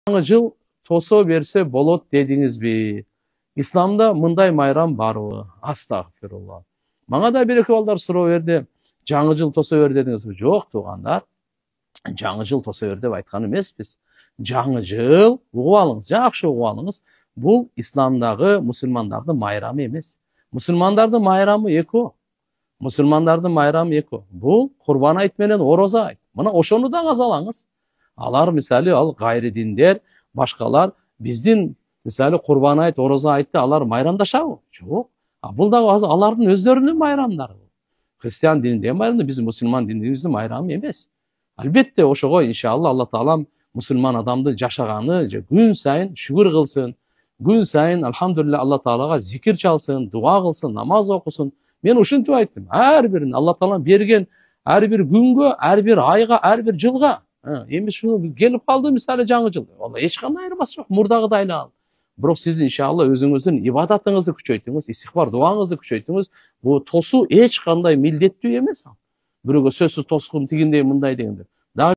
Жаңы жыл тосо берсе болот дедиңизби? Исламда мындай майрам барбы? Астагфирулла. Мага да бир эки балдар суроо берди. Жаңы жыл тосо бер дедиңизби? Жок, туугандар. Жаңы жыл тосо бер деп айткан эмеспиз. Жаңы жыл, угуп алыңыз, жакшы угуп алыңыз. Бул исламдагы мусулмандардын майрамы эмес. Мусулмандардын майрамы эки. Мусулмандардын майрамы эки. Бул Курбан айт менен Ороза айт. Мына ошону да казалаңыз. Алар мисалы ал гайры диндер, башкалар биздин мисалы Курбан айт, Ороза айтты алар майрамдашабы? Жок. Бул дагы алардын өздөрүнүн майрамдары. Христиан дининде майрамы, биздин мусулман динибиздин майрамы эмес. Албетте ошого иншалла Алла Таалам мусулман адамды жашаганы күн сайын шүгүр кылсын. Күн сайын алхамдулилля Алла Таалага зикир чалсын, дуа кылсын, намаз окусун. Мен ушинтип айттым. Ар бирин Алла Таалам берген ар бир күнгө, ар бир айга, ар бир жылга. Эми шуну келип калды мисалы жаңы жыл. Вalla эч кандай айырмасы жок. Мурдагыдай эле ал. Бирок сиз иншалла өзүңүздүн ибадатыңызды күчөйтүңүз, истихбар дуаңызды күчөйтүңүз. Бу тосуу эч кандай милдеттүү эмес ал. Бирөөгө сөзсүз тоскун тигиндей мындай дегенде.